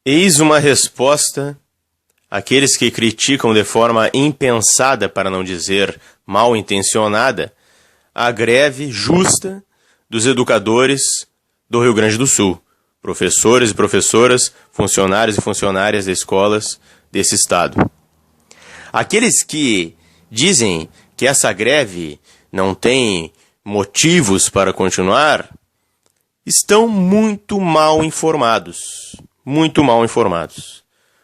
Eis uma resposta àqueles que criticam de forma impensada, para não dizer mal intencionada, a greve justa dos educadores do Rio Grande do Sul, professores e professoras, funcionários e funcionárias de escolas desse estado. Aqueles que dizem que essa greve não tem motivos para continuar estão muito mal informados. Muito mal informados.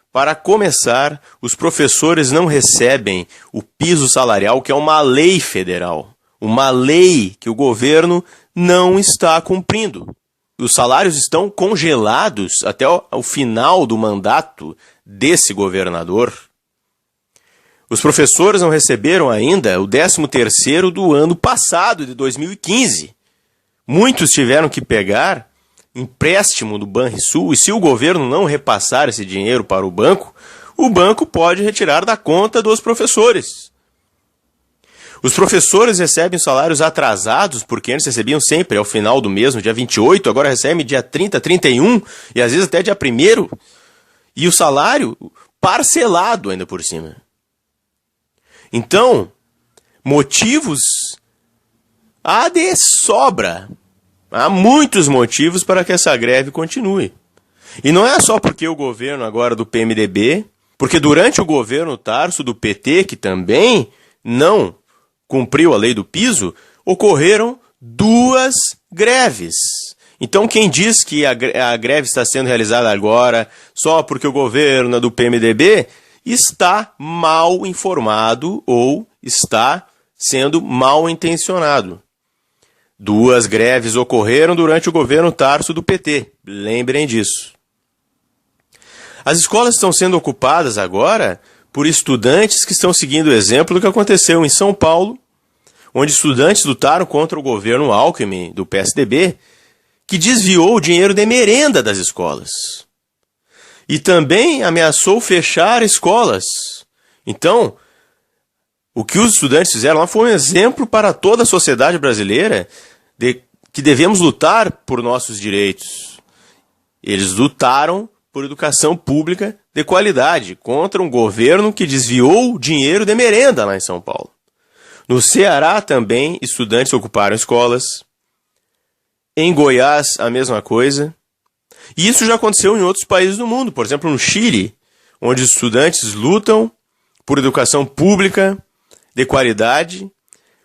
Para começar, os professores não recebem o piso salarial, que é uma lei federal. Uma lei que o governo não está cumprindo. Os salários estão congelados até o final do mandato desse governador. Os professores não receberam ainda o 13º do ano passado, de 2015. Muitos tiveram que pegar empréstimo do Banrisul, e se o governo não repassar esse dinheiro para o banco pode retirar da conta dos professores. Os professores recebem salários atrasados, porque antes recebiam sempre ao final do mês, no dia 28, agora recebem dia 30, 31 e às vezes até dia 1º. E o salário parcelado ainda por cima. Então, motivos há de sobra. Há muitos motivos para que essa greve continue. E não é só porque o governo agora do PMDB, porque durante o governo Tarso do PT, que também não cumpriu a lei do piso, ocorreram 2 greves. Então quem diz que a greve está sendo realizada agora só porque o governo é do PMDB está mal informado ou está sendo mal intencionado. 2 greves ocorreram durante o governo Tarso do PT. Lembrem disso. As escolas estão sendo ocupadas agora por estudantes que estão seguindo o exemplo do que aconteceu em São Paulo, onde estudantes lutaram contra o governo Alckmin, do PSDB, que desviou o dinheiro de merenda das escolas. E também ameaçou fechar escolas. Então, o que os estudantes fizeram lá foi um exemplo para toda a sociedade brasileira de que devemos lutar por nossos direitos. Eles lutaram por educação pública de qualidade contra um governo que desviou dinheiro de merenda lá em São Paulo. No Ceará também, estudantes ocuparam escolas. Em Goiás, a mesma coisa. E isso já aconteceu em outros países do mundo. Por exemplo, no Chile, onde os estudantes lutam por educação pública de qualidade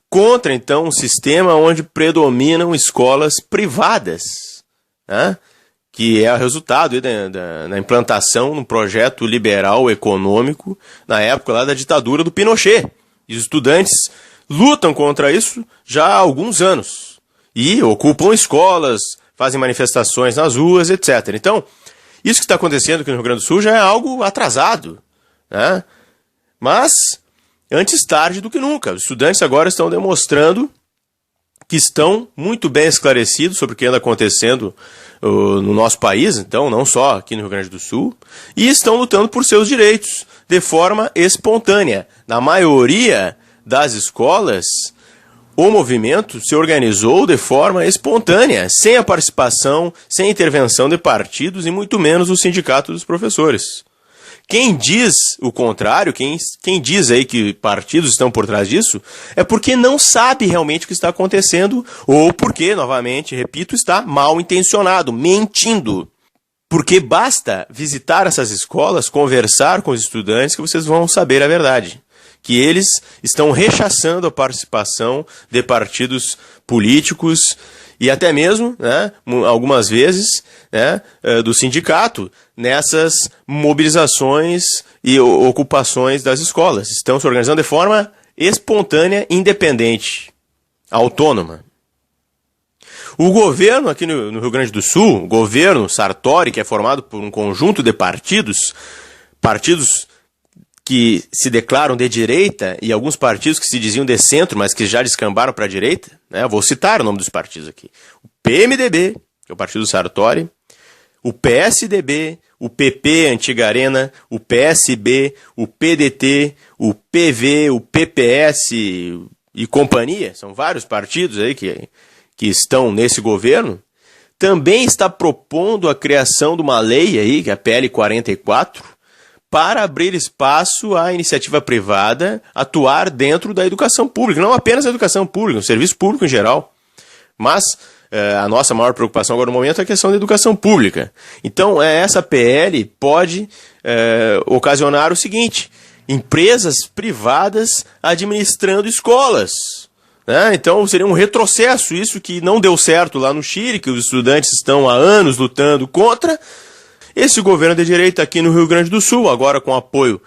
contra, então, um sistema onde predominam escolas privadas, né? Que é o resultado da implantação de um projeto liberal econômico na época lá da ditadura do Pinochet. E os estudantes lutam contra isso já há alguns anos. E ocupam escolas, fazem manifestações nas ruas, etc. Então, isso que está acontecendo aqui no Rio Grande do Sul já é algo atrasado, né? Mas antes tarde do que nunca. Os estudantes agora estão demonstrando que estão muito bem esclarecidos sobre o que anda acontecendo no nosso país, então, não só aqui no Rio Grande do Sul, e estão lutando por seus direitos de forma espontânea. Na maioria das escolas, o movimento se organizou de forma espontânea, sem a participação, sem a intervenção de partidos e muito menos do sindicato dos professores. Quem diz o contrário, quem diz aí que partidos estão por trás disso, é porque não sabe realmente o que está acontecendo, ou porque, novamente, repito, está mal intencionado, mentindo. Porque basta visitar essas escolas, conversar com os estudantes, que vocês vão saber a verdade. Que eles estão rechaçando a participação de partidos políticos e até mesmo, né, algumas vezes, né, do sindicato nessas mobilizações e ocupações das escolas. Estão se organizando de forma espontânea, independente, autônoma. O governo aqui no Rio Grande do Sul, o governo Sartori, que é formado por um conjunto de partidos que se declaram de direita e alguns partidos que se diziam de centro, mas que já descambaram para a direita, né? Vou citar o nome dos partidos aqui. O PMDB, que é o partido do Sartori, o PSDB, o PP, antiga Arena, o PSB, o PDT, o PV, o PPS e companhia, são vários partidos aí que estão nesse governo, também está propondo a criação de uma lei aí, que é a PL 44, para abrir espaço à iniciativa privada atuar dentro da educação pública, não apenas a educação pública, o serviço público em geral, mas a nossa maior preocupação agora no momento é a questão da educação pública. Então, essa PL pode ocasionar o seguinte: empresas privadas administrando escolas. Então seria um retrocesso, isso que não deu certo lá no Chile, que os estudantes estão há anos lutando contra. Esse governo de direita aqui no Rio Grande do Sul, agora com apoio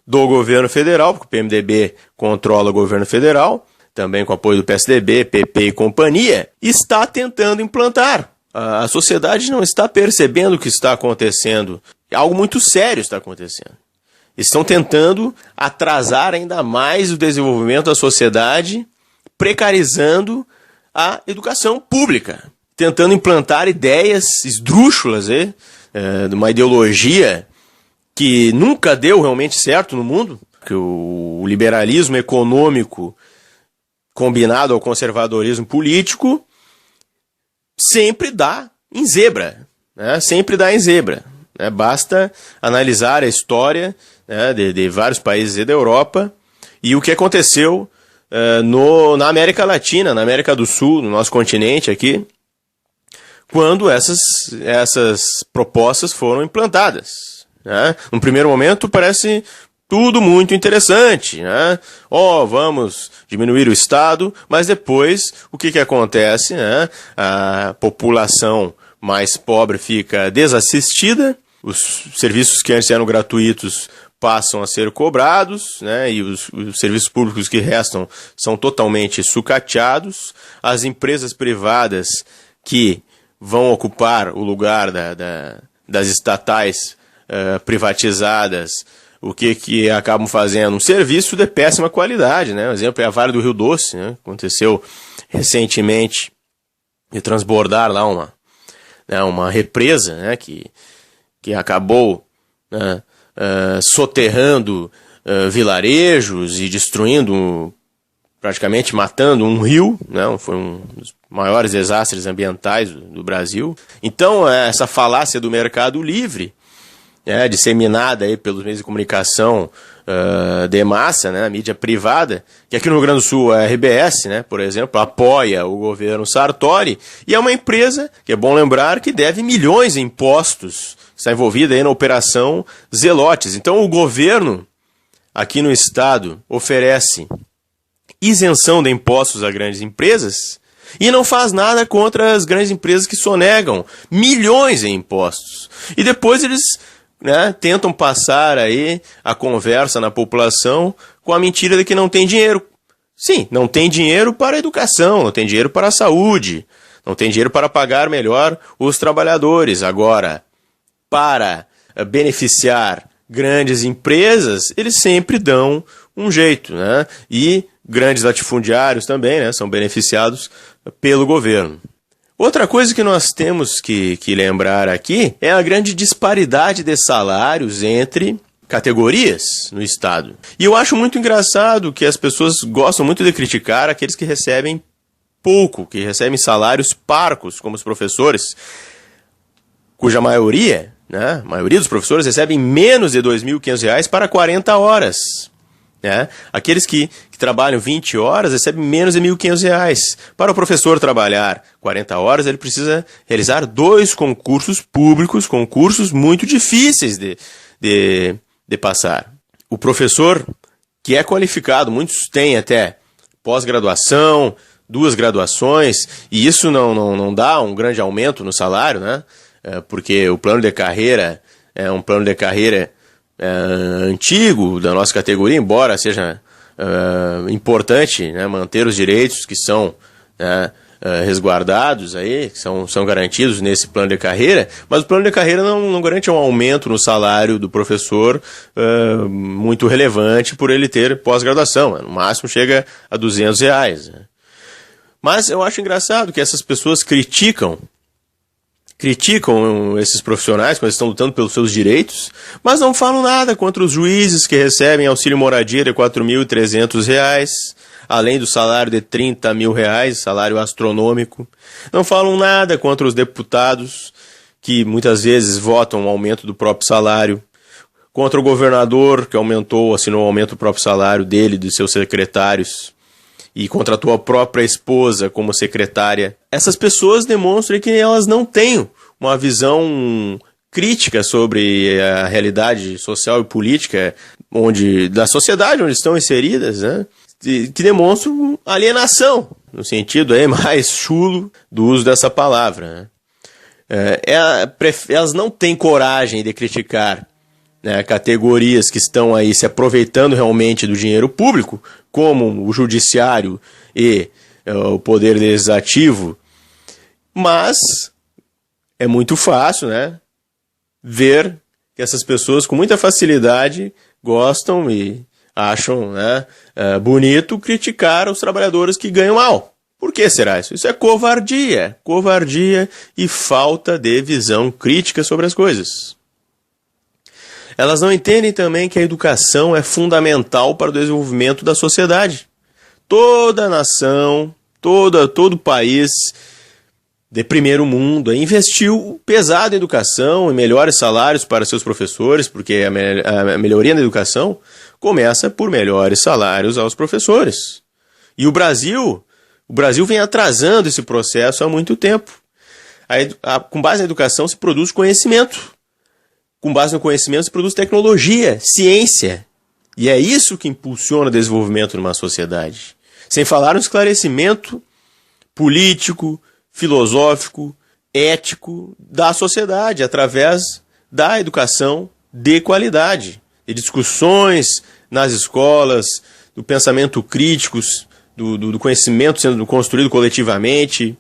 do governo federal, porque o PMDB controla o governo federal, também com apoio do PSDB, PP e companhia, está tentando implantar. A sociedade não está percebendo o que está acontecendo. Algo muito sério está acontecendo. Estão tentando atrasar ainda mais o desenvolvimento da sociedade, precarizando a educação pública, tentando implantar ideias esdrúxulas, de uma ideologia que nunca deu realmente certo no mundo, que o liberalismo econômico combinado ao conservadorismo político sempre dá em zebra, sempre dá em zebra. Basta analisar a história de vários países da Europa e o que aconteceu na América Latina, na América do Sul, no nosso continente aqui, quando essas propostas foram implantadas. No primeiro momento parece tudo muito interessante, vamos diminuir o Estado, mas depois o que acontece? A população mais pobre fica desassistida, os serviços que antes eram gratuitos passam a ser cobrados, e os serviços públicos que restam são totalmente sucateados. As empresas privadas que vão ocupar o lugar das estatais privatizadas, o que acabam fazendo? Um serviço de péssima qualidade. Um exemplo é a Vale do Rio Doce, aconteceu recentemente de transbordar lá uma represa, que acabou soterrando vilarejos e destruindo, praticamente matando um rio, foi um dos maiores desastres ambientais do Brasil. Então, essa falácia do mercado livre, disseminada aí pelos meios de comunicação de massa, a mídia privada, que aqui no Rio Grande do Sul a RBS, por exemplo, apoia o governo Sartori, e é uma empresa, que é bom lembrar, que deve milhões em impostos, está envolvida aí na operação Zelotes. Então o governo aqui no estado oferece isenção de impostos a grandes empresas e não faz nada contra as grandes empresas que sonegam milhões em impostos. E depois eles tentam passar aí a conversa na população com a mentira de que não tem dinheiro. Sim, não tem dinheiro para a educação, não tem dinheiro para a saúde, não tem dinheiro para pagar melhor os trabalhadores. Agora, para beneficiar grandes empresas, eles sempre dão um jeito, E grandes latifundiários também, são beneficiados pelo governo. Outra coisa que nós temos que lembrar aqui é a grande disparidade de salários entre categorias no Estado. E eu acho muito engraçado que as pessoas gostam muito de criticar aqueles que recebem pouco, que recebem salários parcos, como os professores, cuja maioria, a maioria dos professores recebem menos de R$ 2.500 para 40 horas. Aqueles que trabalham 20 horas recebem menos de R$ 1.500. Para o professor trabalhar 40 horas, ele precisa realizar 2 concursos públicos, concursos muito difíceis de passar. O professor que é qualificado, muitos têm até pós-graduação, 2 graduações, e isso não dá um grande aumento no salário, porque o plano de carreira é um plano de carreira antigo da nossa categoria, embora seja importante manter os direitos que são resguardados aí, que são garantidos nesse plano de carreira, mas o plano de carreira não garante um aumento no salário do professor muito relevante por ele ter pós-graduação, no máximo chega a R$ 200. Mas eu acho engraçado que essas pessoas criticam criticam esses profissionais quando estão lutando pelos seus direitos, mas não falam nada contra os juízes que recebem auxílio moradia de R$ 4.300, além do salário de R$ 30 mil, salário astronômico. Não falam nada contra os deputados, que muitas vezes votam o aumento do próprio salário, contra o governador, que assinou o aumento do próprio salário dele e de seus secretários, e contratou a própria esposa como secretária. Essas pessoas demonstram que elas não têm uma visão crítica sobre a realidade social e política da sociedade onde estão inseridas, né? Que demonstram alienação, no sentido aí mais chulo do uso dessa palavra, né? Elas não têm coragem de criticar, né, categorias que estão aí se aproveitando realmente do dinheiro público, como o judiciário e o poder legislativo, mas é muito fácil, né, ver que essas pessoas com muita facilidade gostam e acham, né, bonito criticar os trabalhadores que ganham mal. Por que será isso? Isso é covardia e falta de visão crítica sobre as coisas. Elas não entendem também que a educação é fundamental para o desenvolvimento da sociedade. Toda nação, todo país de primeiro mundo investiu pesado em educação, em melhores salários para seus professores, porque a melhoria na educação começa por melhores salários aos professores. E o Brasil vem atrasando esse processo há muito tempo. Com base na educação se produz conhecimento. Com base no conhecimento se produz tecnologia, ciência. E é isso que impulsiona o desenvolvimento numa sociedade. Sem falar no esclarecimento político, filosófico, ético da sociedade, através da educação de qualidade, de discussões nas escolas, do pensamento crítico, do conhecimento sendo construído coletivamente.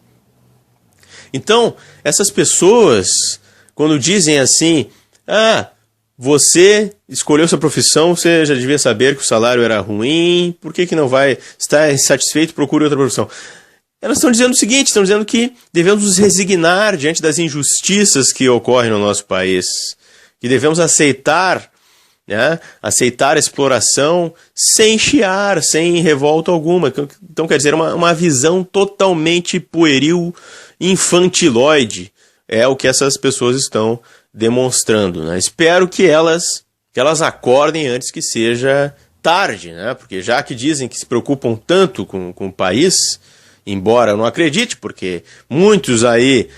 Então, essas pessoas, quando dizem assim, você escolheu sua profissão, você já devia saber que o salário era ruim, por que não vai estar insatisfeito, procure outra profissão. Elas estão dizendo o seguinte, estão dizendo que devemos nos resignar diante das injustiças que ocorrem no nosso país, que devemos aceitar, né, aceitar a exploração sem chiar, sem revolta alguma. Então, quer dizer, uma visão totalmente pueril, infantiloide, é o que essas pessoas estão demonstrando, né? Espero que elas acordem antes que seja tarde, né? Porque já que dizem que se preocupam tanto com o país, embora eu não acredite, porque muitos aí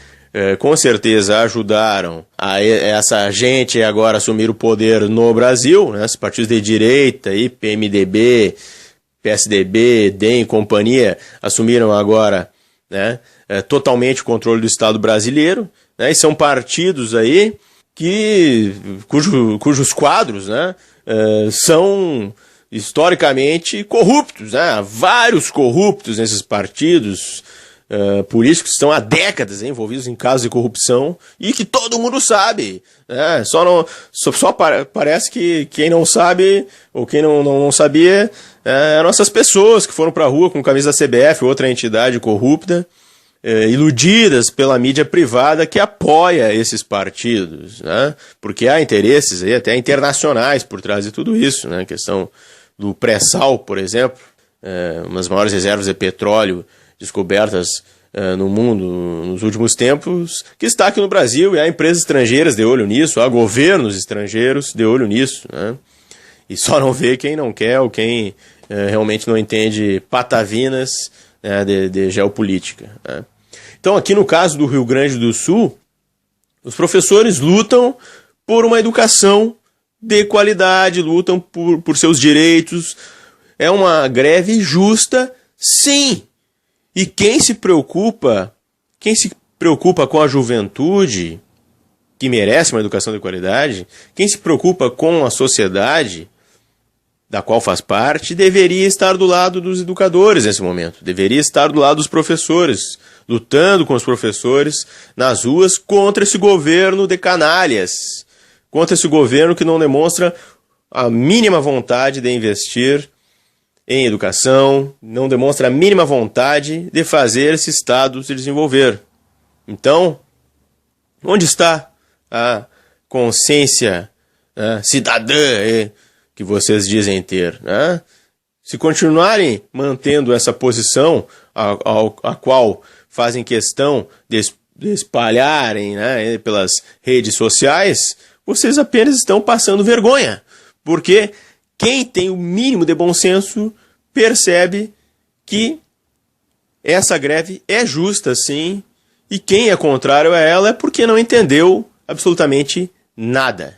com certeza ajudaram essa gente agora assumir o poder no Brasil, né? Esses partidos de direita, aí, PMDB, PSDB, DEM e companhia, assumiram agora, né, totalmente o controle do Estado brasileiro, né? E são partidos aí cujos quadros, né, são historicamente corruptos, né? Há vários corruptos nesses partidos políticos que estão há décadas envolvidos em casos de corrupção e que todo mundo sabe, né? Só parece que quem não sabe ou quem não sabia eram essas pessoas que foram para a rua com camisa da CBF, outra entidade corrupta, iludidas pela mídia privada que apoia esses partidos, né? Porque há interesses aí, até internacionais por trás de tudo isso, né? A questão do pré-sal, por exemplo, uma das maiores reservas de petróleo descobertas no mundo nos últimos tempos, que está aqui no Brasil, e há empresas estrangeiras de olho nisso, há governos estrangeiros de olho nisso, né? E só não vê quem não quer ou quem realmente não entende patavinas, né, de geopolítica, né? Então, aqui no caso do Rio Grande do Sul, os professores lutam por uma educação de qualidade, lutam por seus direitos. É uma greve justa, sim. E quem se preocupa com a juventude, que merece uma educação de qualidade, quem se preocupa com a sociedade da qual faz parte, deveria estar do lado dos educadores nesse momento, deveria estar do lado dos professores, lutando com os professores nas ruas contra esse governo de canalhas, contra esse governo que não demonstra a mínima vontade de investir em educação, não demonstra a mínima vontade de fazer esse Estado se desenvolver. Então, Onde está a consciência cidadã que vocês dizem ter? Né? Se continuarem mantendo essa posição a qual fazem questão de espalharem, né, pelas redes sociais, vocês apenas estão passando vergonha. Porque quem tem o mínimo de bom senso percebe que essa greve é justa, sim, e quem é contrário a ela é porque não entendeu absolutamente nada.